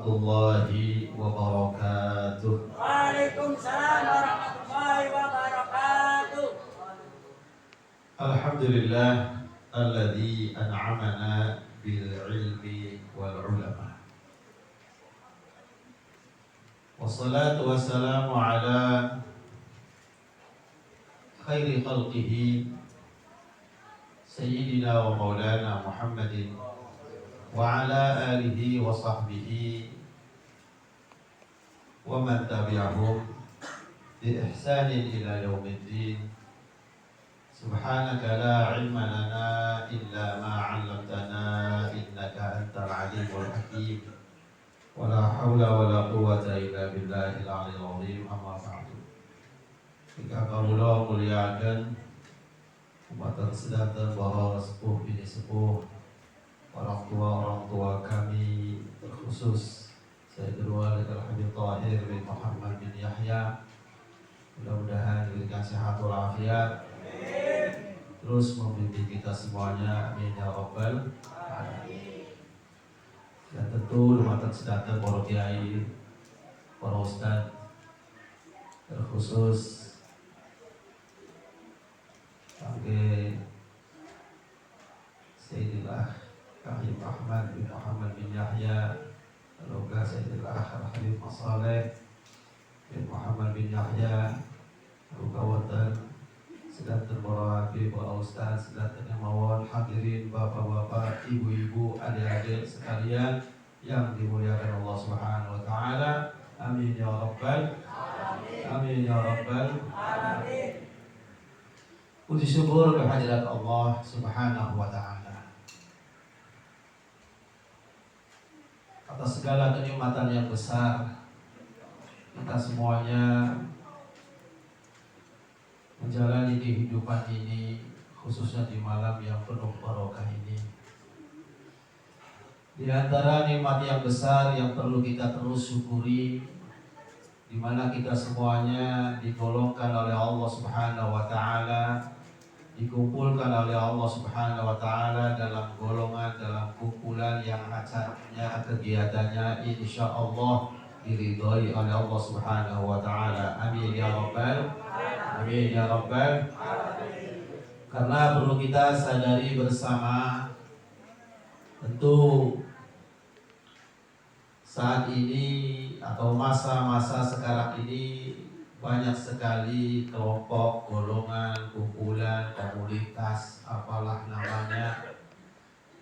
warahmatullahi wabarakatuh. Waalaikumsalam warahmatullahi wabarakatuh. Alhamdulillah alladzi an'amana bil ilmi wal ulama. Wassalatu wassalamu ala khairi khalqihi sayyidina wa maulana Muhammadin wa ala alihi wa sahbihi wa man tabi'ahum bi ihsanin ila yaumiddin. Subhanaka la ilma lana illa ma 'allamtana innaka antal alimul hakim. Wa la haula wa la quwwata illa billahil aliyyil azim. Amma ba'du. Jika kawula muliakeun umat sedanten para sepuh bini sepuh, orang tua kami, terkhusus Sayyidul Walid Al-Habib Tahir bin Muhammad bin Yahya, mudah-mudahan diberikan sehat walafiat, terus membimbing kita semuanya, amin ya rabbal alamin. Dan tentu umat sedanten para kiai, para ustaz, terkhusus sebagai Sayyidillah Habib Ahmad bin Muhammad bin Yahya, Loga Sayyidillah Habib Masaleh bin Muhammad bin Yahya, Loga Watan, sedanten para habib, para ustaz, sedanten yang mawon hadirin, bapak-bapak, ibu-ibu, adik-adik sekalian yang dimuliakan Allah Subhanahu wa taala. Amin ya rabbal alamin. Amin ya rabbal alamin. Puji syukur kehadirat Allah Subhanahu wa taala atas segala kenikmatan yang besar. Kita semuanya menjalani kehidupan ini, khususnya di malam yang penuh barokah ini. Di antara nikmat yang besar yang perlu kita terus syukuri, di mana kita semuanya digolongkan oleh Allah Subhanahu wa taala, dikumpulkan oleh Allah Subhanahu wa taala dalam golongan, dalam kumpulan yang acaranya, kegiatannya insyaallah diridhai oleh Allah Subhanahu wa taala. Amin ya rabbal amin ya rabbal alamin. Karena perlu kita sadari bersama, tentu saat ini atau masa-masa sekarang ini banyak sekali kelompok, golongan, kumpulan, komunitas, apalah namanya,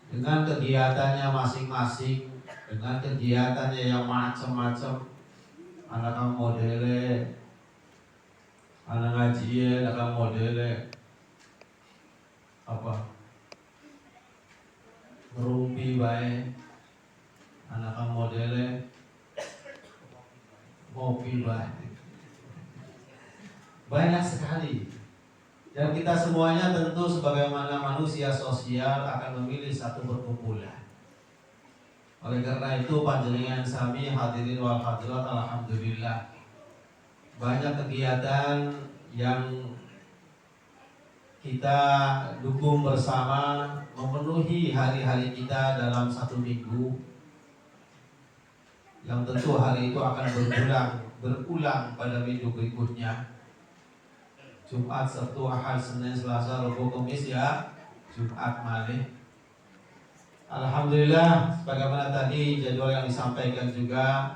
dengan kegiatannya masing-masing, dengan kegiatannya yang macam-macam. Anak modele, anak ngaji, anak modele apa? Ngerumpi bae, anak modele ngopi bae. Banyak sekali. Dan kita semuanya tentu sebagaimana manusia sosial akan memilih satu perkumpulan. Oleh karena itu panjenengan sami hadirin wal hadirat, alhamdulillah banyak kegiatan yang kita dukung bersama memenuhi hari-hari kita dalam satu minggu, yang tentu hari itu akan berulang pada minggu berikutnya. Jumat, Sabtu, Ahad, Senin, Selasa, Rabu, Kamis, ya Jumat malih. Alhamdulillah, sebagaimana tadi jadwal yang disampaikan juga,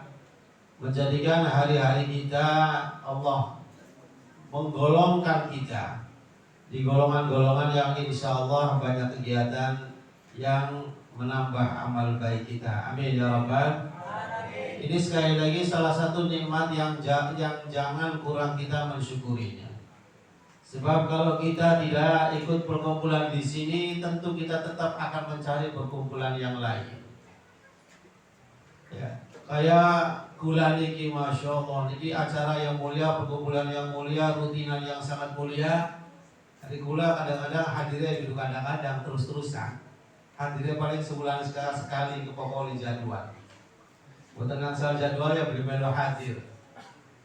menjadikan hari-hari kita Allah menggolongkan kita di golongan-golongan yang insya Allah banyak kegiatan yang menambah amal baik kita. Amin ya rabbal alamin. Ini sekali lagi salah satu nikmat yang jangan kurang kita mensyukurinya. Sebab kalau kita tidak ikut perkumpulan di sini, tentu kita tetap akan mencari perkumpulan yang lain. Ya, kayak kula niki, masya Allah, ini acara yang mulia, perkumpulan yang mulia, rutinan yang sangat mulia. Hari kula kadang-kadang hadirnya juga kadang-kadang terus-terusan. Hadirnya paling sebulan sekali ke pokok jadwal. Bukan asal jadwal ya benar-benar hadir.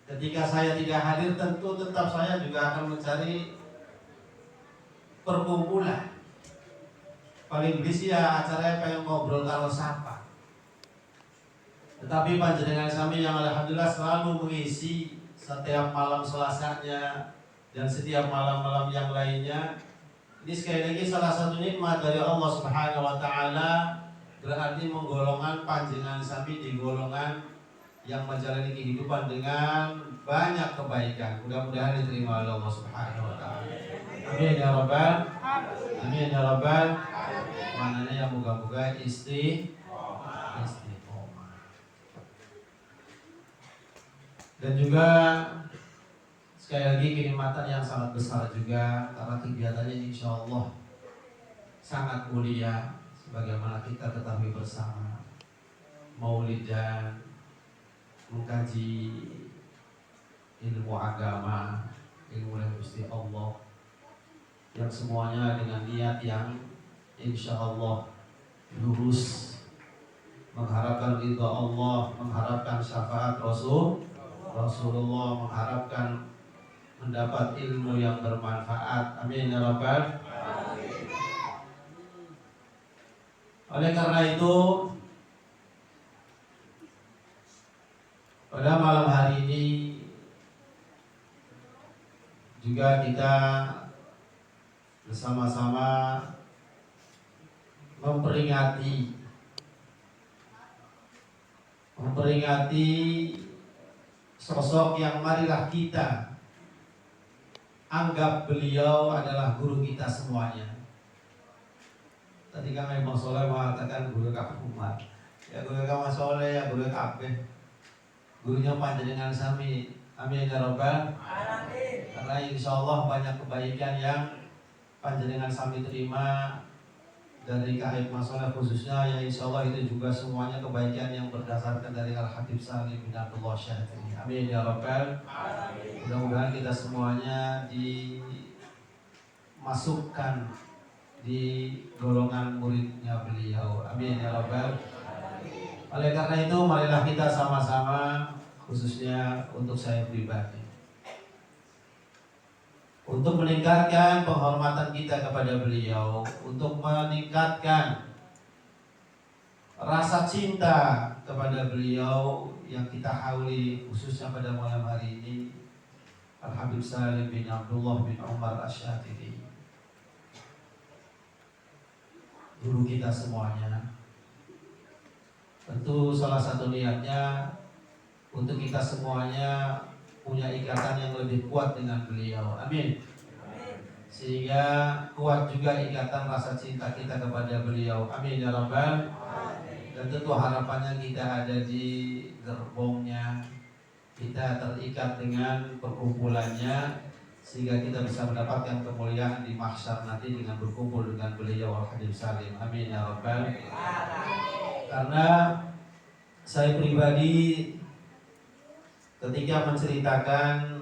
Ketika saya tidak hadir, tentu tetap saya juga akan mencari perkumpulan. Paling bisa ya acaranya pengen ngobrol kalau siapa. Tetapi panjenengan sami yang alhamdulillah selalu mengisi setiap malam Selasanya dan setiap malam-malam yang lainnya. Ini sekali lagi salah satu nikmat dari Allah Subhanahu wa taala, berarti menggolongan panjenengan sami di golongan yang menjalani kehidupan dengan banyak kebaikan. Mudah-mudahan diterima oleh Allah Subhanahu wa taala. Amin ya rabbal amin ya rabbal. Mananya yang moga-moga istiqomah. Dan juga sekali lagi kenikmatan yang sangat besar juga karena kegiatannya insya Allah sangat mulia, sebagaimana kita ketahui bersama, maulidan, mengkaji ilmu agama, ilmu yang Gusti Allah, yang semuanya dengan niat yang insya Allah lurus, mengharapkan ridha Allah, mengharapkan syafaat Rasulullah, mengharapkan mendapat ilmu yang bermanfaat. Amin ya rabbal. Oleh karena itu, pada malam hari ini juga kita bersama-sama memperingati sosok yang marilah kita anggap beliau adalah guru kita semuanya. Tadi kan Imam Soleh mengatakan guru kafumat, ya guru kamu Soleh, ya guru kabeh, gurunya panjenengan sami. Amin ya rabbal alamin. Karena insya Allah banyak kebaikan yang panjenengan sami terima dari Kak Mas Soleh khususnya, ya insya Allah itu juga semuanya kebaikan yang berdasarkan dari Al-Habib Salim bin Abdullah Syafii. Amin ya rabbal alamin. Mudah-mudahan kita semuanya dimasukkan di golongan muridnya beliau. Amin ya rabbal alamin. Oleh karena itu, marilah kita sama-sama, khususnya untuk saya pribadi, untuk meningkatkan penghormatan kita kepada beliau, untuk meningkatkan rasa cinta kepada beliau yang kita hauli, khususnya pada malam hari ini, Al-Habib Salim bin Abdullah bin Umar Asy-Syafii, guru kita semuanya. Tentu salah satu niatnya untuk kita semuanya punya ikatan yang lebih kuat dengan beliau. Amin. Sehingga kuat juga ikatan rasa cinta kita kepada beliau. Amin ya rabbal. Dan tentu harapannya kita ada di gerbongnya, kita terikat dengan perkumpulannya, sehingga kita bisa mendapatkan kemuliaan di mahsyar nanti dengan berkumpul dengan beliau Al-Habib Salim. Amin ya rabbal. Karena saya pribadi ketika menceritakan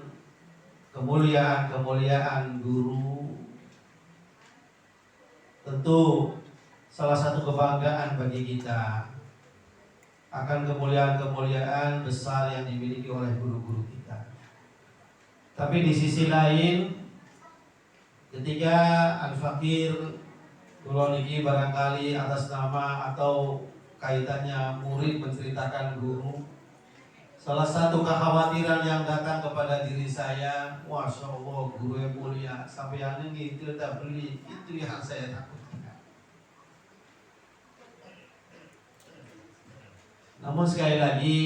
kemuliaan guru, tentu salah satu kebanggaan bagi kita akan kemuliaan-kemuliaan besar yang dimiliki oleh guru-guru kita. Tapi di sisi lain, ketika Al-Fakir Kulon ini barangkali atas nama atau kaitannya murid menceritakan guru, salah satu kekhawatiran yang datang kepada diri saya, Masya Allah, guru yang mulia, sampai yang ini tidak beli, itu yang saya takutkan. Namun sekali lagi,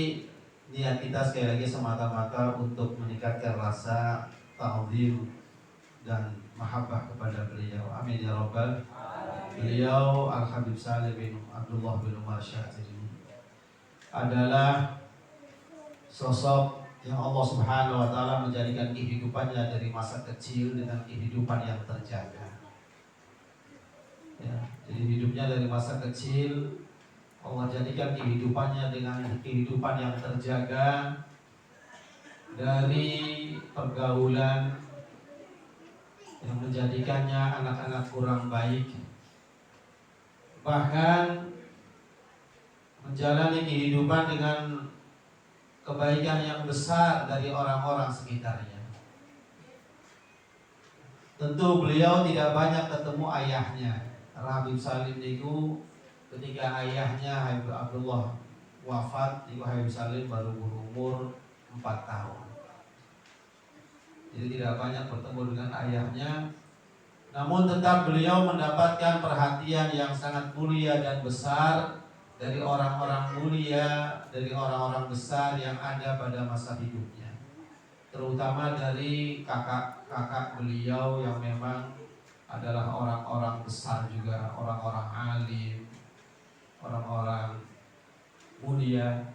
niat kita sekali lagi semata-mata untuk meningkatkan rasa ta'zim dan mahabbah kepada beliau. Amin ya rabbal. Beliau Al-Habib Salim bin Abdullah bin Umar Syafii adalah sosok yang Allah Subhanahu wa taala menjadikan kehidupannya dari masa kecil dengan kehidupan yang terjaga. Ya, jadi hidupnya dari masa kecil Allah jadikan kehidupannya dengan kehidupan yang terjaga, dari pergaulan yang menjadikannya anak-anak kurang baik, bahkan menjalani kehidupan dengan kebaikan yang besar dari orang-orang sekitarnya. Tentu beliau tidak banyak ketemu ayahnya. Habib Salim itu ketika ayahnya Habib Abdullah wafat Ibu Habib Salim baru berumur 4 tahun. Jadi tidak banyak bertemu dengan ayahnya, namun tetap beliau mendapatkan perhatian yang sangat mulia dan besar dari orang-orang mulia, dari orang-orang besar yang ada pada masa hidupnya, terutama dari kakak-kakak beliau yang memang adalah orang-orang besar juga, orang-orang alim, orang-orang mulia.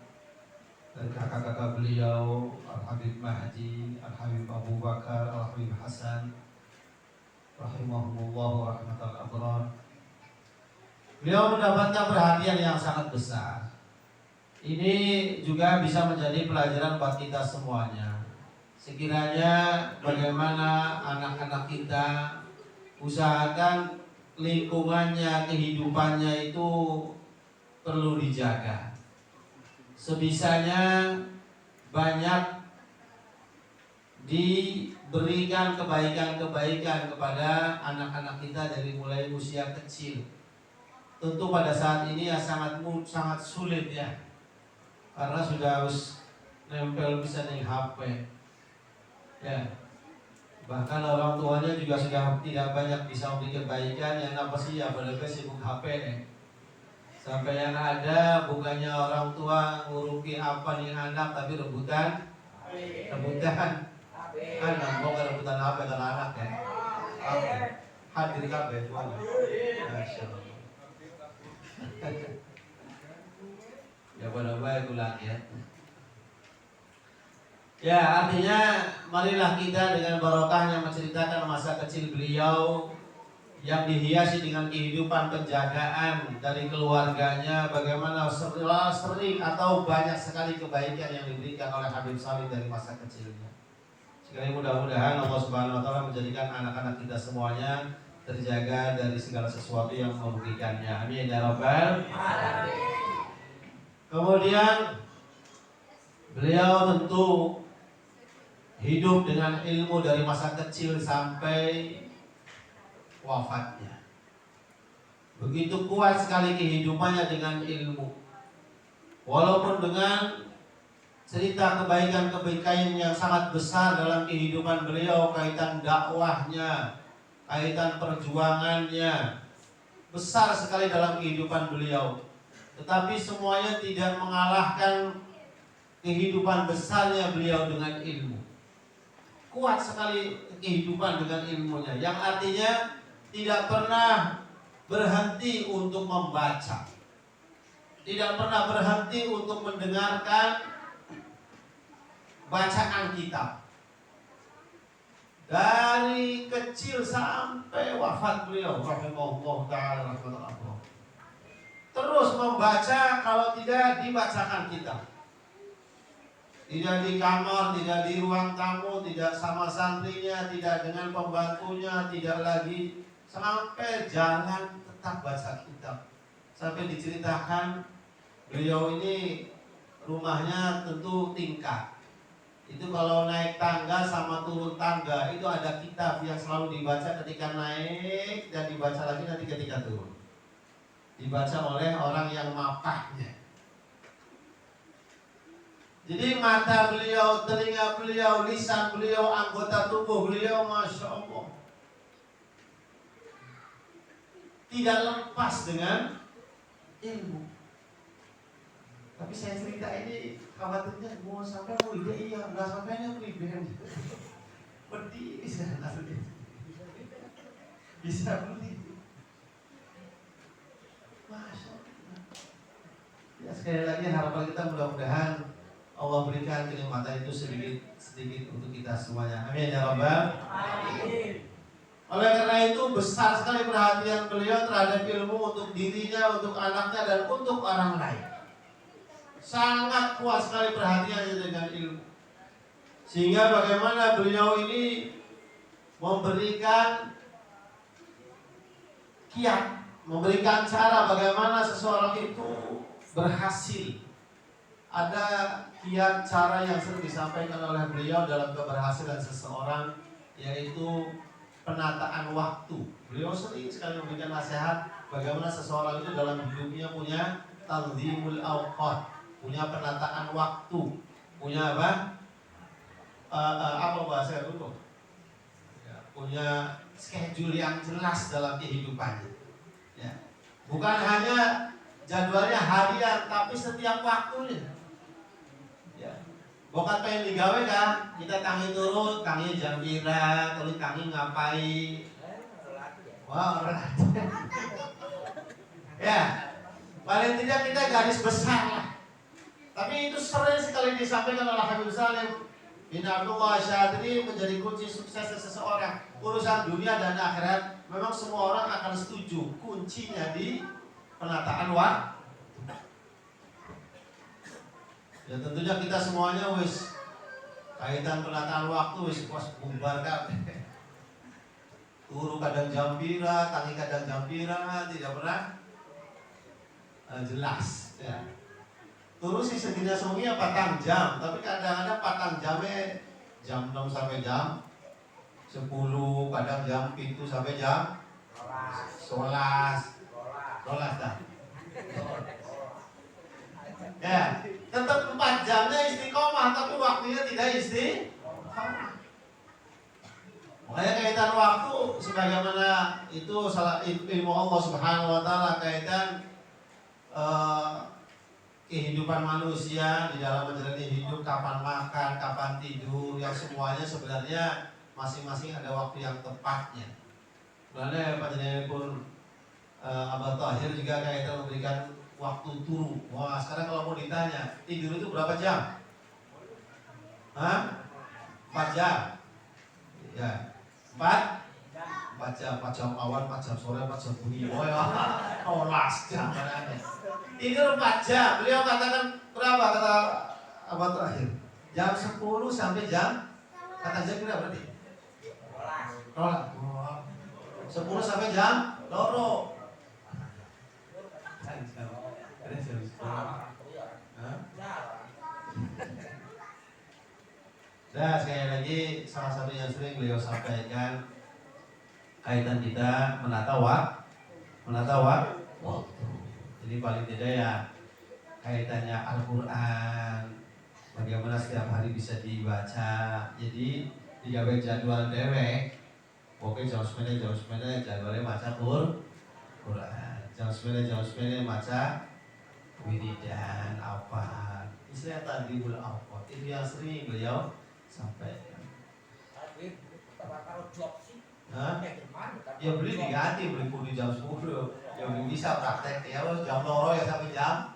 Dan kakak-kakak beliau Al-Habib Mahdi, Al-Habib Abu Bakar, Al-Habib Hasan rahimahumullah wa rahmatal abrar. Beliau mendapatkan perhatian yang sangat besar. Ini juga bisa menjadi pelajaran buat kita semuanya. Sekiranya bagaimana anak-anak kita usahakan lingkungannya, kehidupannya itu perlu dijaga. Sebisanya banyak diberikan kebaikan-kebaikan kepada anak-anak kita dari mulai usia kecil. Tentu pada saat ini ya sangat sulit ya, karena sudah harus nempel bisa di HP ya. Bahkan orang tuanya juga sudah tidak banyak bisa memberi kebaikan. Yang apa sih ya, pada sibuk HP ya. Sampai yang ada bukannya orang tua ngurupi apa nih anak, tapi rebutan anak, mau rebutan apa dengan anak ya. Hadir kabeh tuan. Masya Allah. Ya pada-pada ulang ya. Ya, artinya marilah kita dengan barokahnya menceritakan masa kecil beliau yang dihiasi dengan kehidupan penjagaan dari keluarganya, bagaimana sering atau banyak sekali kebaikan yang diberikan oleh Habib Salim dari masa kecilnya. Sekali mudah-mudahan Allah Subhanahu wa taala menjadikan anak-anak kita semuanya terjaga dari segala sesuatu yang merugikannya. Amin ya rabbal alamin. Kemudian beliau tentu hidup dengan ilmu dari masa kecil sampai wafatnya. Begitu kuat sekali kehidupannya dengan ilmu. Walaupun dengan cerita kebaikan-kebaikan yang sangat besar dalam kehidupan beliau, kaitan dakwahnya, kaitan perjuangannya, besar sekali dalam kehidupan beliau. Tetapi semuanya tidak mengalahkan kehidupan besarnya beliau dengan ilmu. Kuat sekali kehidupan dengan ilmunya, yang artinya tidak pernah berhenti untuk membaca, tidak pernah berhenti untuk mendengarkan bacaan kitab. Dari kecil sampai wafat beliau rahimahullah ta'ala rahmatullah, terus membaca, kalau tidak dibacakan kitab. Tidak di kamar, tidak di ruang tamu, tidak sama santrinya, tidak dengan pembantunya, tidak lagi, sampai jalan tetap baca kitab. Sampai diceritakan beliau ini rumahnya tentu tingkat. Itu kalau naik tangga sama turun tangga itu ada kitab yang selalu dibaca ketika naik dan dibaca lagi nanti ketika turun. Dibaca oleh orang yang mapahnya. Jadi mata beliau, telinga beliau, lisan beliau, anggota tubuh beliau, Masya Allah, tidak lepas dengan ilmu. Tapi saya cerita ini khawatirnya mau sampai iya, nggak sampainya beli pedih bisa beli. Masya Allah. Ya sekali lagi harapan kita mudah-mudahan Allah berikan kenikmatan itu sedikit untuk kita semuanya. Amin ya rabbal alamin. Oleh karena itu besar sekali perhatian beliau terhadap ilmu untuk dirinya, untuk anaknya, dan untuk orang lain. Sangat kuat sekali perhatiannya dengan ilmu. Sehingga bagaimana beliau ini memberikan kiat, memberikan cara bagaimana seseorang itu berhasil. Ada kiat cara yang sering disampaikan oleh beliau dalam keberhasilan seseorang, yaitu penataan waktu. Beliau sering sekali memberikan nasihat bagaimana seseorang itu dalam hidupnya punya tanzimul awqat, punya penataan waktu, punya apa? Apa bahasa dulu? Ya, punya schedule yang jelas dalam kehidupannya. Ya. Bukan hanya jadwalnya harian, tapi setiap waktunya. Ya. Bukan pengen digawe kan? Kita tangi turun, tangi jam pira, terus tangi ngapain? Wah, berat. Ya, paling tidak kita garis besar lah. Tapi itu sering sekali disampaikan oleh Habib Salim bin Abdullah Syadri menjadi kunci sukses seseorang. Urusan dunia dan akhirat memang semua orang akan setuju. Kuncinya di penataan waktu. Ya tentunya kita semuanya wis kaitan penataan waktu wis bubar kabeh. Turu kadang jam pira, tangi kadang jam pira, tidak pernah jelas. Ya. Turu sih sedina sungi patang jam, tapi kadang-kadang patang jamnya jam 6 sampai jam 10, kadang jam 7 sampai jam 11 dah. Ya, tetap 4 jamnya istiqomah, tapi waktunya tidak istiqomah. Makanya kaitan waktu sebagaimana itu salah ilmu Allah Subhanahu wa taala, kaitan kehidupan manusia di dalam menjalani hidup, kapan makan, kapan tidur, yang semuanya sebenarnya masing-masing ada waktu yang tepatnya. Sebenarnya panjenengan pun Abah Tahir juga kaitan memberikan waktu turu. Wah, sekarang kalau mau ditanya, tidur itu berapa jam? 4 jam. Ya. 4 jam awan, 4 jam sore, 4 jam bunyi. Oh ya, 12 jam kan. Tidur 4 jam. Beliau katakan berapa kata Abah terakhir? Jam 10 sampai jam, kata jam berapa berarti? 10 sampai jam loro. Nah, sekali lagi salah satu yang sering beliau sampaikan kaitan kita menata waktu. Jadi paling tidak ya kaitannya Al-Quran, bagaimana setiap hari bisa dibaca. Jadi digawe jadwal dewek. Oke, jam 9 jadwalnya baca Quran. Jam 9 baca wiridan apa. Istilah tadribul awqat itu yang sering beliau sampaikan. Ya beli diganti, beli kudu jam 10. Ya belum bisa praktek ya, jam loro ya sampai jam.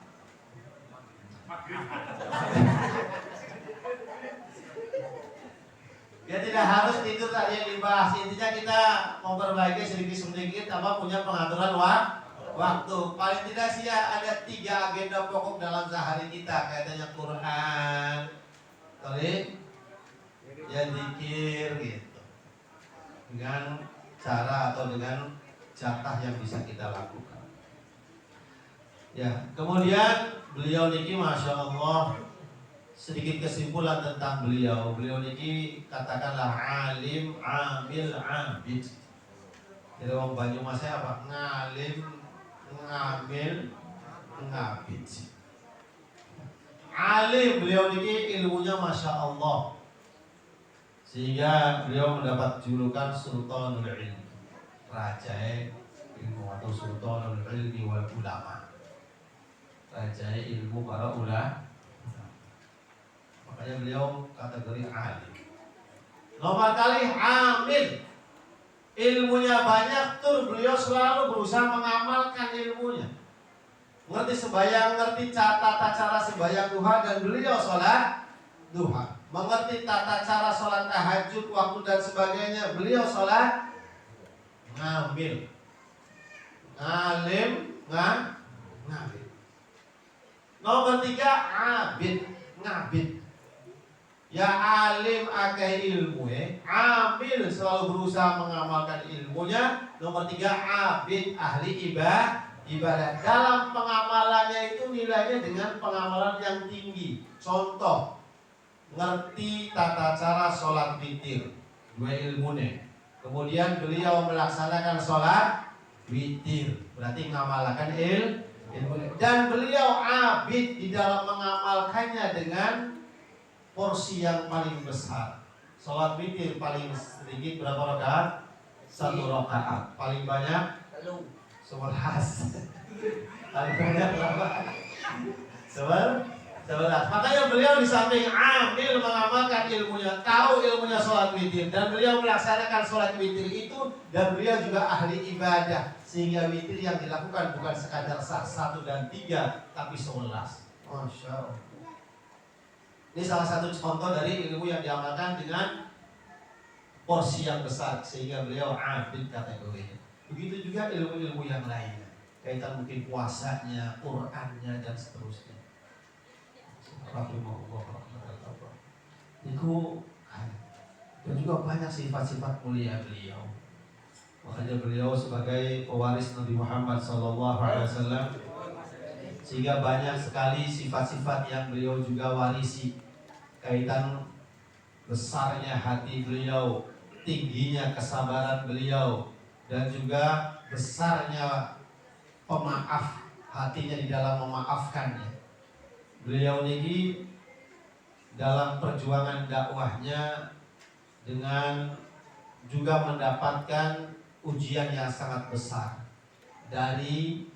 Ya tidak harus tidur tadi yang dibahas. Intinya kita memperbaiki sedikit-sedikit apa punya pengaturan waktu. Paling tidak sih ya ada 3 agenda pokok dalam sehari kita, kaitannya Quran, kali ya zikir gitu. Dengan cara atau dengan jatah yang bisa kita lakukan. Ya, kemudian beliau niki Masya Allah, sedikit kesimpulan tentang beliau. Beliau niki katakanlah alim, amil, abid. Jadi orang Banyumasnya apa? Ngalim, ngamil, ngabid. Alim beliau niki ilmunya Masya Allah, sehingga beliau mendapat julukan Sultanul Ilmi, raja ilmu atau Sultanul Ilmi wal Ulama, raja ilmu para ulama. Makanya beliau kategori alim. Nomor kali amil, ilmunya banyak, tur beliau selalu berusaha mengamalkan ilmunya. Ngerti sembahyang, ngerti tata cara sembahyang duha, dan beliau sholat duha. Mengerti tata cara sholat tahajud, waktu dan sebagainya. Beliau sholat ngambil, ngalim, ngambil. Nomor 3 abid, ngabid. Ya alim akeh ilmu ambil selalu berusaha mengamalkan ilmunya. Nomor 3 abid, ahli ibadah. Dalam pengamalannya itu nilainya dengan pengamalan yang tinggi. Contoh, ngerti tata cara sholat witir, 2 ilmunya. Kemudian beliau melaksanakan sholat witir, berarti ngamalkan Dan beliau abid di dalam mengamalkannya dengan porsi yang paling besar. Salat witir paling sedikit berapa rakaat? 1 rakaat. Paling banyak 11. Paling banyak berapa? 11. Makanya beliau di samping amil mengamalkan ilmunya, tahu ilmunya sholat witir, dan beliau melaksanakan sholat witir itu, dan beliau juga ahli ibadah, sehingga witir yang dilakukan bukan sekadar sah 1 dan 3, tapi 11. Masya Allah. Ini salah satu contoh dari ilmu yang diamalkan dengan porsi yang besar, sehingga beliau abid kategorinya. Begitu juga ilmu-ilmu yang lainnya, kaitan mungkin puasanya, Qur'annya, dan seterusnya. Itu dan juga banyak sifat-sifat mulia beliau. Makanya beliau sebagai pewaris Nabi Muhammad SAW, sehingga banyak sekali sifat-sifat yang beliau juga warisi, kaitan besarnya hati beliau, tingginya kesabaran beliau, dan juga besarnya pemaaf hatinya di dalam memaafkannya. Beliau ini dalam perjuangan dakwahnya dengan juga mendapatkan ujian yang sangat besar dari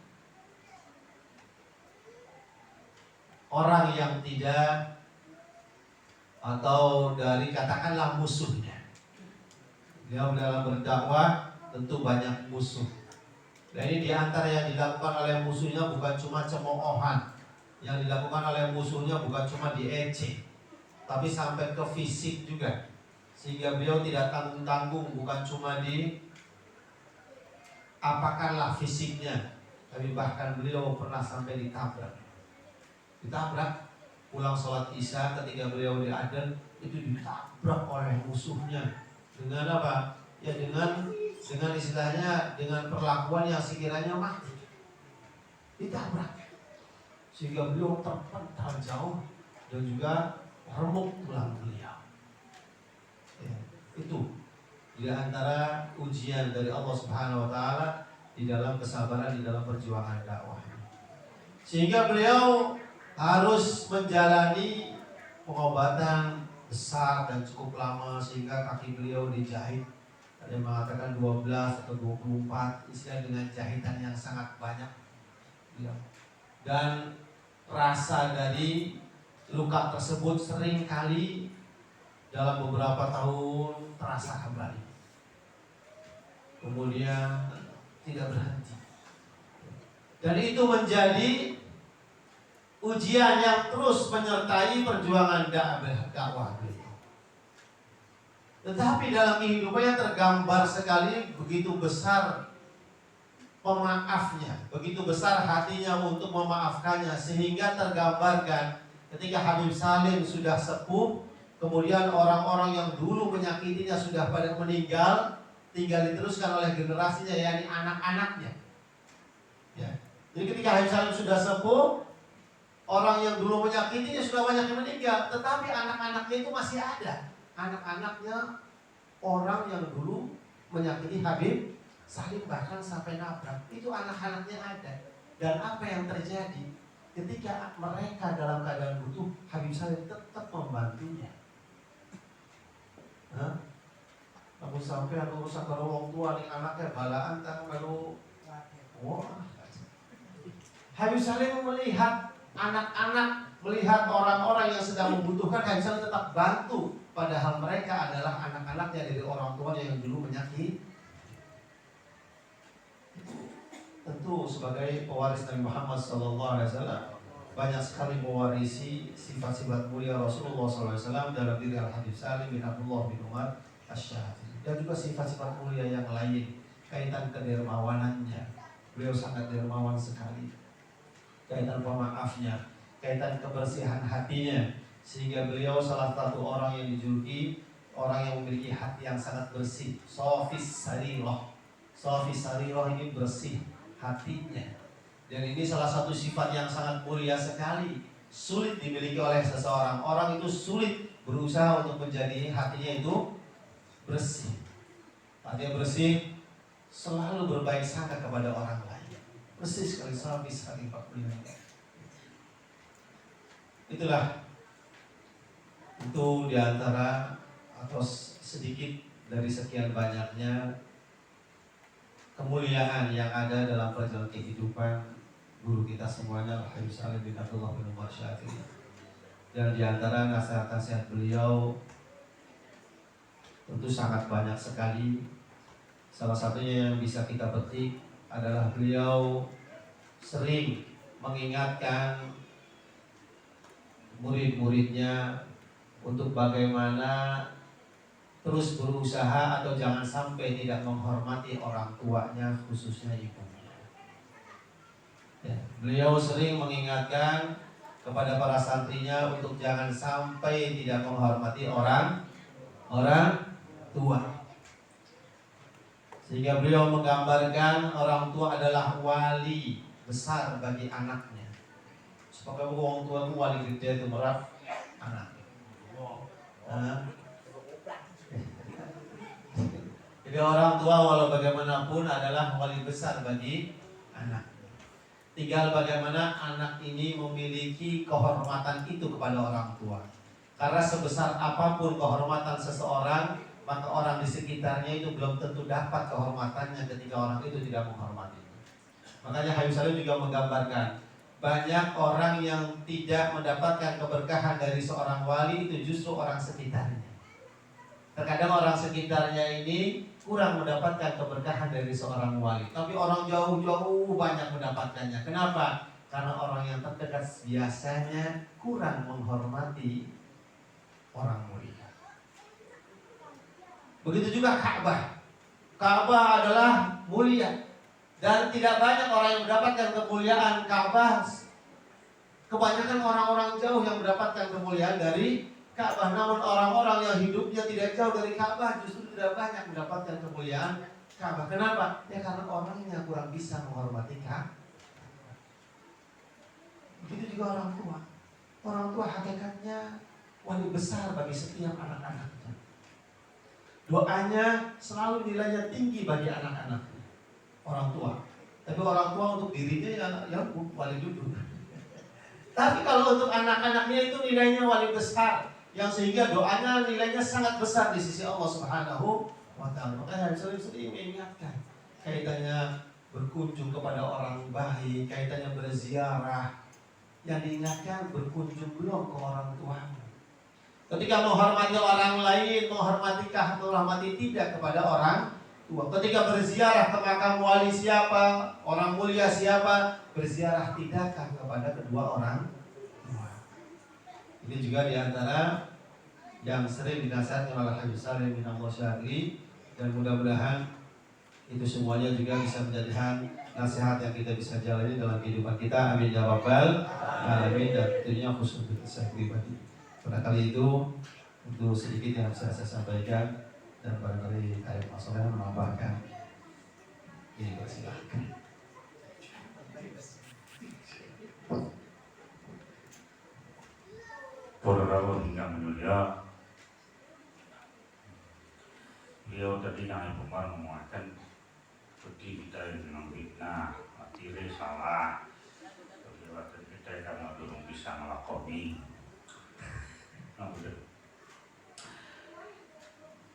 orang yang tidak, atau dari katakanlah musuhnya. Beliau dalam berdakwah tentu banyak musuh. Dan ini diantara yang dilakukan oleh musuhnya bukan cuma cemoohan, yang dilakukan oleh musuhnya bukan cuma diejek, tapi sampai ke fisik juga. Sehingga beliau tidak tanggung-tanggung, bukan cuma di apakanlah fisiknya, tapi bahkan beliau pernah sampai ditabrak pulang sholat isya ketika beliau di Aden, itu ditabrak oleh musuhnya dengan apa? Ya dengan istilahnya, dengan perlakuan yang sekiranya mati, ditabrak, sehingga beliau terpental jauh dan juga remuk tulang beliau. Ya, itu di antara ujian dari Allah Subhanahu Wa Taala di dalam kesabaran, di dalam perjuangan dakwah. Sehingga beliau harus menjalani pengobatan besar dan cukup lama, sehingga kaki beliau dijahit. Ada yang mengatakan 12 atau 24, istilah dengan jahitan yang sangat banyak. Dan rasa dari luka tersebut sering kali dalam beberapa tahun terasa kembali, kemudian tidak berhenti. Dan itu menjadi ujian yang terus menyertai perjuangan dakwah beliau. Tetapi dalam kehidupannya tergambar sekali begitu besar pemaafnya, begitu besar hatinya untuk memaafkannya, sehingga tergambarkan ketika Habib Salim sudah sepuh, kemudian orang-orang yang dulu menyakitinya sudah pada meninggal, tinggal diteruskan oleh generasinya, yakni anak-anaknya. Ya. Jadi ketika Habib Salim sudah sepuh, orang yang dulu menyakitinya sudah banyak yang meninggal, tetapi anak-anaknya itu masih ada. Anak-anaknya orang yang dulu menyakiti Habib Salim, bahkan sampai nabrak, itu anak-anaknya ada. Dan apa yang terjadi ketika mereka dalam keadaan butuh, Habib Salim tetap membantunya. Aku sampai aku urusan kalau orang tua nih anaknya balaan tak kalau Habib Salim melihat anak-anak, melihat orang-orang yang sedang membutuhkan, Habib Salim tetap bantu, padahal mereka adalah anak-anaknya dari orang tuanya yang dulu menyakiti. Tentu sebagai pewaris Nabi Muhammad SAW, banyak sekali mewarisi sifat-sifat mulia Rasulullah SAW dalam diri Al-Habib Salim bin Abdullah bin Umar Asy-Syafi'i, dan juga sifat-sifat mulia yang lain, kaitan kedermawanannya. Beliau sangat dermawan sekali, kaitan pemaafnya, kaitan kebersihan hatinya, sehingga beliau salah satu orang yang dijuluki orang yang memiliki hati yang sangat bersih. Sofis Sarirah. Sofis Sarirah ini bersih hatinya. Dan ini salah satu sifat yang sangat mulia sekali, sulit dimiliki oleh seseorang. Orang itu sulit berusaha untuk menjadi hatinya itu bersih. Hatinya bersih, selalu berbaik sangka kepada orang lain. persis sekali sama sekali 45. Itulah itu diantara atau sedikit dari sekian banyaknya kemuliaan yang ada dalam perjalanan kehidupan guru kita semuanya, Habib Salim bin Abdullah bin Umar Syafi'i. Dan diantara nasihat-nasihat beliau tentu sangat banyak sekali. Salah satunya yang bisa kita petik adalah beliau sering mengingatkan murid-muridnya untuk bagaimana terus berusaha atau jangan sampai tidak menghormati orang tuanya, khususnya ibunya. Ya, beliau sering mengingatkan kepada para santrinya untuk jangan sampai tidak menghormati orang tua. Sehingga beliau menggambarkan orang tua adalah wali besar bagi anaknya. Semoga orang tua itu wali gede itu merah anak. Jadi orang tua walau bagaimanapun adalah wali besar bagi anak. Tinggal bagaimana anak ini memiliki kehormatan itu kepada orang tua. Karena sebesar apapun kehormatan seseorang, maka orang di sekitarnya itu belum tentu dapat kehormatannya ketika orang itu tidak menghormati. Makanya Habib Salim juga menggambarkan banyak orang yang tidak mendapatkan keberkahan dari seorang wali itu justru orang sekitarnya. Terkadang orang sekitarnya ini kurang mendapatkan keberkahan dari seorang wali, tapi orang jauh-jauh banyak mendapatkannya. Kenapa? Karena orang yang terdekat biasanya kurang menghormati orang mulia. Begitu juga Ka'bah. Ka'bah adalah mulia. Dan tidak banyak orang yang mendapatkan kemuliaan Ka'bah. Kebanyakan orang-orang jauh yang mendapatkan kemuliaan dari Ka'bah. Namun orang-orang yang hidupnya tidak jauh dari Ka'bah justru tidak banyak mendapatkan kemuliaan Ka'bah. Kenapa? Ya karena orangnya kurang bisa menghormati Ka'bah. Begitu juga orang tua. Orang tua hakikatnya wali besar bagi setiap anak-anaknya. Doanya selalu nilainya tinggi bagi anak-anaknya. Orang tua. Tapi orang tua untuk dirinya ya wali duduk. Tapi kalau untuk anak-anaknya itu nilainya wali besar, yang sehingga doanya nilainya sangat besar di sisi Allah Subhanahu wa Ta'ala. Makanya sering mengingatkan kaitannya berkunjung kepada orang baik, kaitannya berziarah. Yang diingatkan berkunjung belum ke orang tuamu. Ketika menghormati orang lain, menghormatikah atau menghormati tidak kepada orang tua. Ketika berziarah ke makam wali siapa, orang mulia siapa, berziarah tidakkah kepada kedua orang tua. Ini juga diantara yang sering dinasihatkan oleh Habib Salim bin Abdullah Syafi'i, dan mudah-mudahan itu semuanya juga bisa menjadi nasihat yang kita bisa jalani dalam kehidupan kita. Amin ya rabbal alamin. Dan tentunya khusus untuk saya pribadi. Pada kali itu untuk sedikit yang bisa saya sampaikan, dan barangkali Ayat Mas Soleh menambahkan. Ini persilahkan. Para rawuh yang mulia, beliau tadi yang Umar menguatkan seperti kita yang memang fitnah, materi salah, kelewatan kita karena belum bisa melakoni.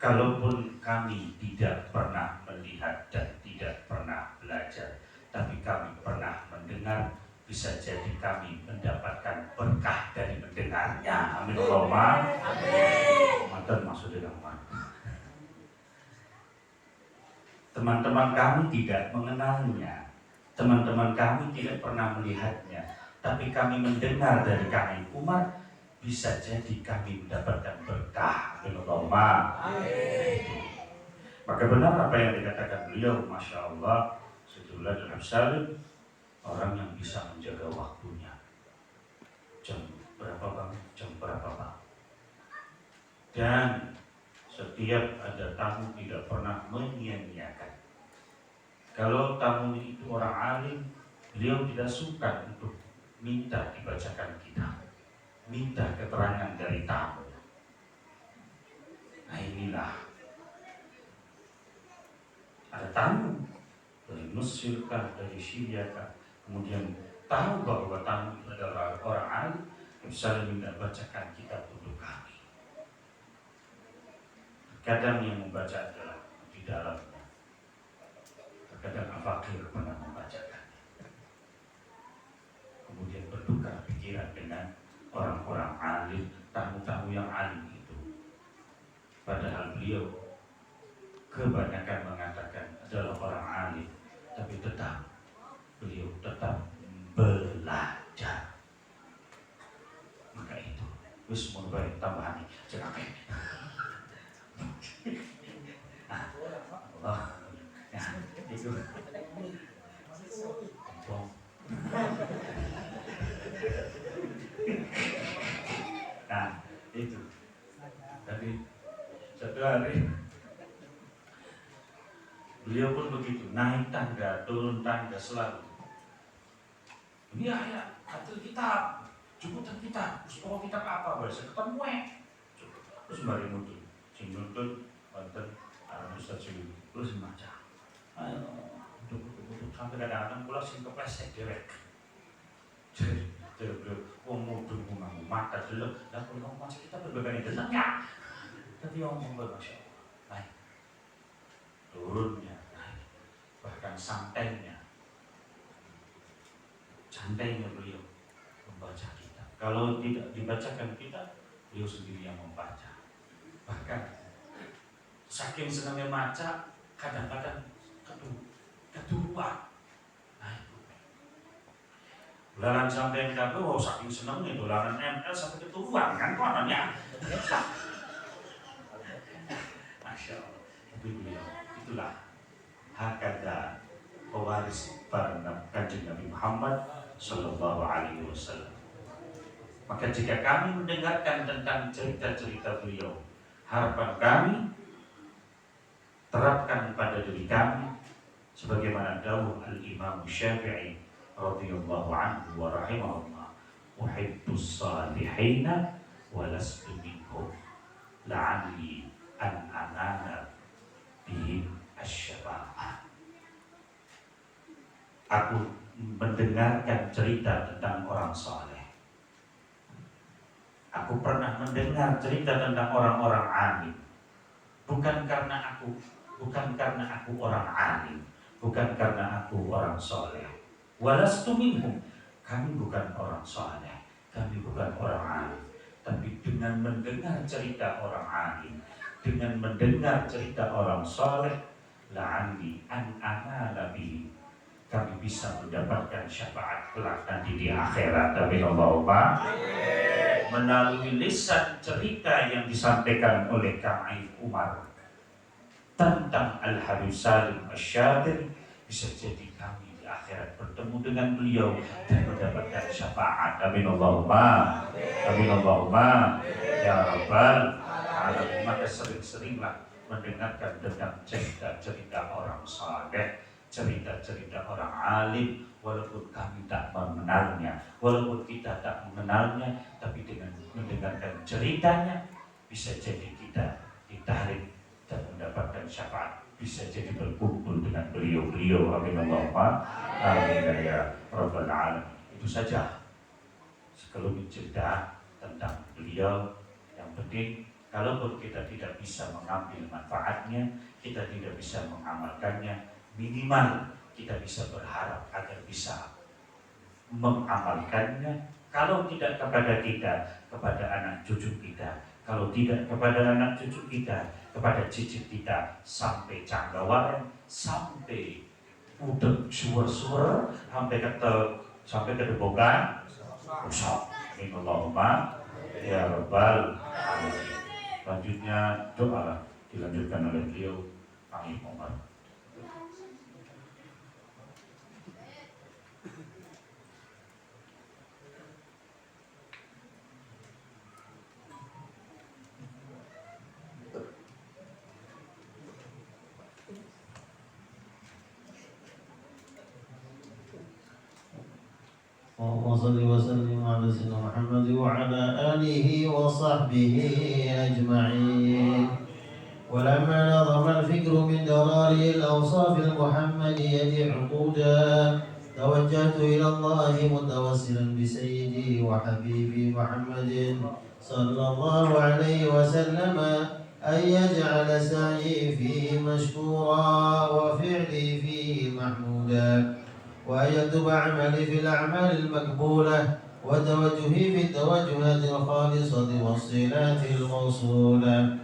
Kalaupun kami tidak pernah melihat dan tidak pernah belajar, tapi kami pernah mendengar, bisa jadi kami mendapatkan berkah dari mendengarnya. Amin Allahumma. Mantan maksudnya apa? Teman-teman kami tidak mengenalnya, teman-teman kami tidak pernah melihatnya, tapi kami mendengar dari kami Umar, bisa jadi kami mendapatkan berkah. Amin Allahumma. Maka benar apa yang dikatakan beliau, Masya Allah, Sayyidullah Al-Habsal, orang yang bisa menjaga waktunya. Jam berapa bang? Jam berapa bang? Dan setiap ada tamu tidak pernah menyia-nyiakan. Kalau tamu itu orang alim, beliau tidak suka untuk minta dibacakan kitab, minta keterangan dari tamu. Nah inilah ada tamu dari Mesir kah, dari Syria kah, kemudian tahu bahwa tamu itu adalah orang alim, bisa minta bacakan kitab untuk kami. Kadang yang membaca adalah di dalamnya, terkadang Al-Fakir pernah membacakan, kemudian bertukar pikiran dengan orang-orang alim, tamu-tamu yang alim itu. Padahal beliau kebanyakan mengatakan adalah orang alim, tapi beliau tetap belajar. Maka itu wis mun bae tambahan jangan Allah ya itu nah itu tadi satu hari beliau pun begitu, naik tangga, turun tangga selalu. Ini ayat, hasil kitab, jemputan kitab, terus bawa kitab apa, bahasa ketemu terus mari nuntun, sing nuntun, banten, Ustaz Syukur, terus baca. Ayo, duduk sampai kadang-kadang pulang sing kepleset dewek. Jadi beliau, mudun ngomong mata dulu, dan kalau ngomong masih kita berbeda dengan ya. Tapi ngomong Masya Allah, naik, turunnya, naik, bahkan santainya beliau membaca kitab. Kalau tidak dibacakan kitab, beliau sendiri yang membaca. Bahkan saking senangnya baca, kadang-kadang kedua. Nah itu. Dolanan sampai kabeh, saking senangnya dolanan ML sampai keturuan kan kononnya. Masya Allah. Itu beliau. Itulah hakada pewaris para kanjeng Nabi Muhammad Sallallahu Alaihi Wasallam. Maka jika kami mendengarkan tentang cerita-cerita beliau, harapan kami terapkan pada diri kami sebagaimana dawuh Al-Imam Syafi'i radhiyallahu anhu wa rahimahullah, uhibbus salihina wa lastu minhum la'alli an anana bihim asy-syafa'ah. Aku mendengarkan cerita tentang orang saleh. Aku pernah mendengar cerita tentang orang-orang alim. Bukan karena aku orang alim, bukan karena aku orang saleh. Walastu minhum, kami bukan orang saleh, kami bukan orang alim. Tapi dengan mendengar cerita orang alim, dengan mendengar cerita orang saleh, la'alli an anala bihim, kami bisa mendapatkan syafaat kelak nanti di akhirat. Amin Allahumma. Melalui lisan cerita yang disampaikan oleh Kang Aif Umar tentang Al-Habib Salim Asy-Syadili, bisa jadi kami di akhirat bertemu dengan beliau dan mendapatkan syafaat. Amin Allahumma. Amin Allahumma. Ya Rabbal Alamin. Maka sering-seringlah mendengarkan tentang cerita-cerita orang saleh, cerita-cerita orang alim, walaupun kami tak mengenalnya, walaupun kita tak mengenalnya, tapi dengan mendengarkan ceritanya bisa jadi kita ditarik dan mendapatkan syafaat, bisa jadi berkumpul dengan beliau-beliau. Amin Allahumma amin ya Rabbal Alamin. Itu saja sekelumit cerita tentang beliau. Yang penting, kalaupun kita tidak bisa mengambil manfaatnya, kita tidak bisa mengamalkannya, minimal kita bisa berharap agar bisa mengamalkannya. Kalau tidak kepada kita, kepada anak cucu kita. Kalau tidak kepada anak cucu kita, kepada cicit kita, sampai canggawaren, sampai udek suwer-suwer, sampai ke debogan. Usap. Allahumma ya Rabbal Alamin. Selanjutnya doa dilanjutkan oleh beliau Kang Umar. Allahumma salli wa sallim ala sayyidina Muhammad wa ala alihi wa sahbihi ajma'in. ولما نظم الفكر من دراري الأوصاف المحمدية عقودا توجهت إلى الله متوسلا بسيدي وحبيبي محمد صلى الله عليه وسلم أن يجعل سعي فيه مشكورا وفعلي فيه محمودا، وأن يكتب عملي في الأعمال المقبولة وتوجهي في التوجهات الخالصة والصلات الموصولة.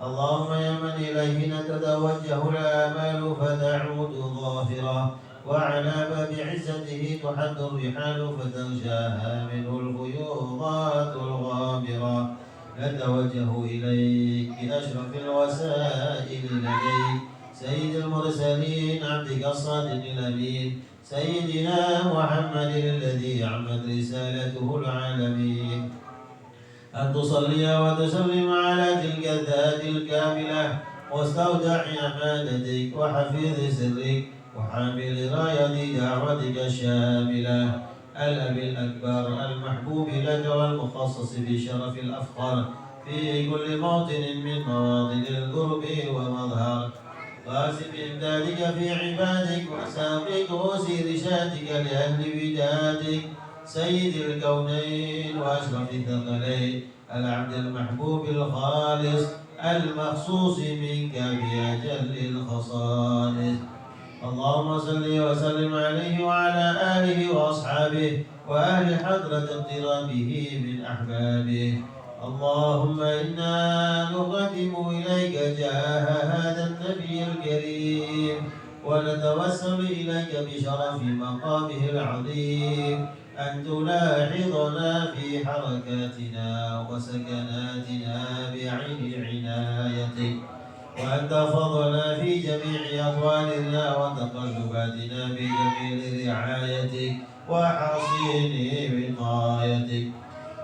اللهم يا من إليه تتوجه الآمال فتعود ظافرة، وعلى باب عزته تحد الرحال فتغشاها منه الفيوضات الغامرة، نتوجه إليك بأشرف الوسائل لديك سيد المرسلين عبدك الصادق الأمين سيدنا محمد الذي عمت رسالته العالمين، أن تصلي وتسلم على تلك الذات الكاملة مستودع أمانتك وحفيظ سرك وحامل راية دعوتك الشاملة، الأب الأكبر المحبوب لك والمخصص بشرف الأفخر في كل موطن من مواطن القرب ومظهر، قاسم إمدادك في عبادك وسابق وسير رشادك لأهل ودادك سيد الكونين وأشرف الثقلين العبد المحبوب الخالص المخصوص منك بأجل الخصائص. اللهم صل وسلم عليه وعلى آله وأصحابه وأهل حضرة اقترابه من أحبابه. اللهم إنا نقدم إليك جاه هذا النبي الكريم ونتوسل إليك بشرف مقامه العظيم أن تلاحظنا في حركاتنا وسكناتنا بعين عنايتك، وأن تحفظنا في جميع أطوالنا وتقلباتنا بجميل رعايتك وحصين وقايتك،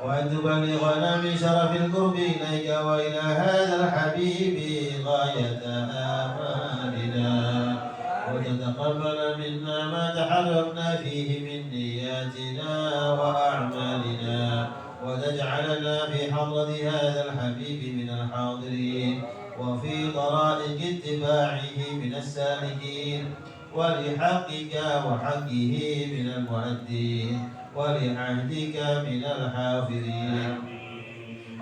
وأن تبلغنا من شرف القرب إليك وإلى هذا الحبيب غاية آمالنا، وتتقبل منا ما تحركنا فيه من نياتنا وأعمالنا، وتجعلنا في حضرة هذا الحبيب من الحاضرين وفي طرائق اتباعه من السالكين، ولحقك وحقه من المؤدين ولعهدك من الحافظين.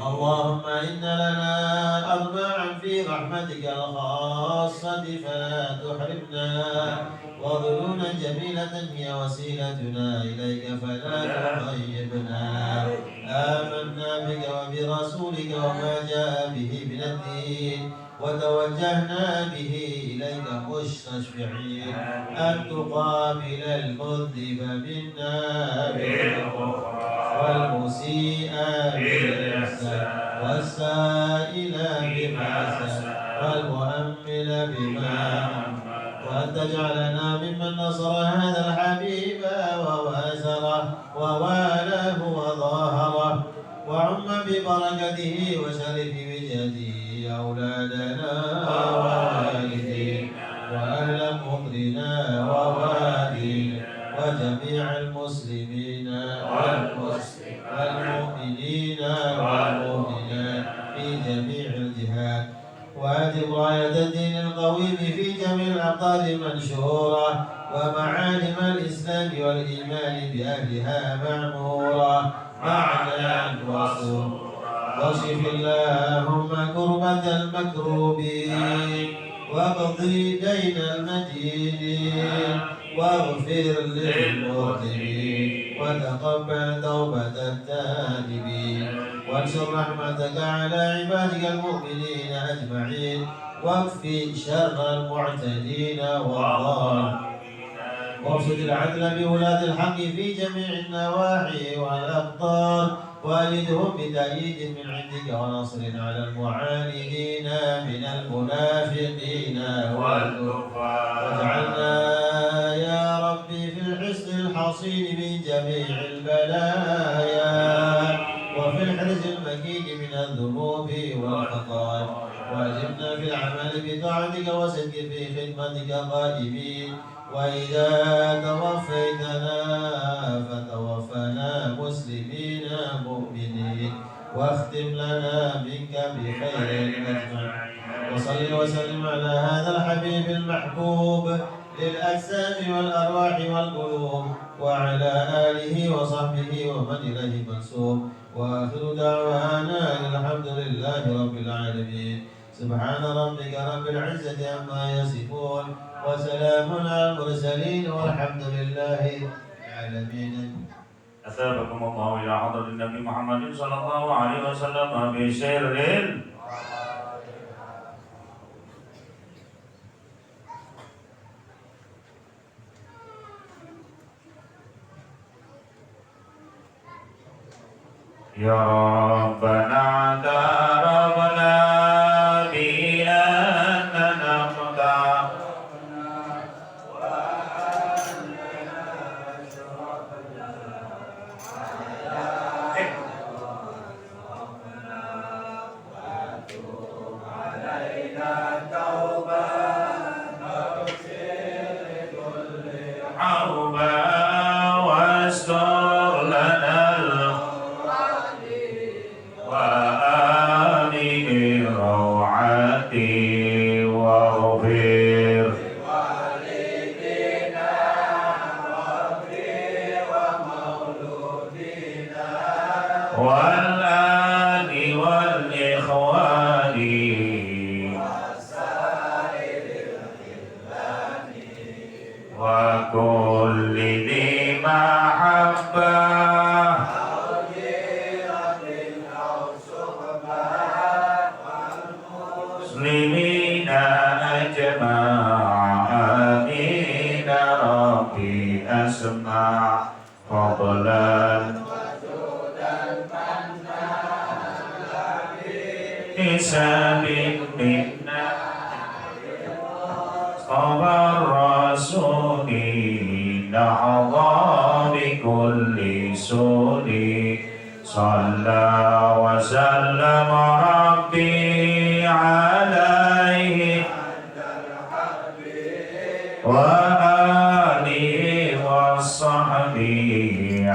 اللهم إن لنا أطماعا في رحمتك الخاصة فلا تحرمنا، وظنونا جميلة هي وسيلتنا إليك فلا تخيبنا. آمنا بك وبرسولك وما جاء به من الدين، وتوجهنا به إليك مستشفعين أن تقابل المذنب منا بالغفران والمسيء بالإحسان والسائل بما سأل والمؤمل بما أمل، وأن تجعلنا ممن نصر هذا الحبيب ووازره ووالاه وظاهره، وعم ببركته وشرف وجهته أولادنا ووالدينا وأهل قطرنا ووالدينا وجميع المسلمين والمؤمنين والمؤمنات في جميع الجهات، وأدم راية الدين القويم في جميع الأقطار المنشورة، ومعالم الإسلام والإيمان بأهلها معمورة معنا وسرورا. واكشف اللهم كربة المكروبين واقضي دين المدينين واغفر للمذنبين وتقبل توبة التائبين، وانشر رحمتك على عبادك المؤمنين أجمعين، واكفي شر المعتدين والظالمين، وابسط العدل بولاة الحق في جميع النواحي والأقطار، وأيدهم بتأييد من عندك ونصر على المعاندين من المنافقين والكفار، واجعلنا يا ربي في الحصن الحصين من جميع البلايا وفي الحرز المكين من الذنوب والخطايا، واجبنا في العمل بطاعتك وصدق في خدمتك قائمين، وإذا توفيتنا فتوفنا مسلمين مؤمنين، واختم لنا منك بخير أجمعين، وصل وسلم على هذا الحبيب المحبوب للأجسام والأرواح والقلوب وعلى آله وصحبه ومن إليه منسوب. وآخر دعوانا الحمد لله رب العالمين. سبحان ربك رب العزة عما يصفون وسلام على المرسلين والحمد لله العالمين. أثابكم الله إلى حضرة النبي محمد صلى الله عليه وسلم بسر يا ربنا اعترفنا بأننا متعبنا عوبا واستر لنا وآله روعتي واغفر والآل والإخوان وكل ذي محبة مسلمين أجمع آمين ربي أسمع فضلا حساب منا صبى الرسول نحظى بكل سول صلى وسلم ربي عليه وآله وصحبه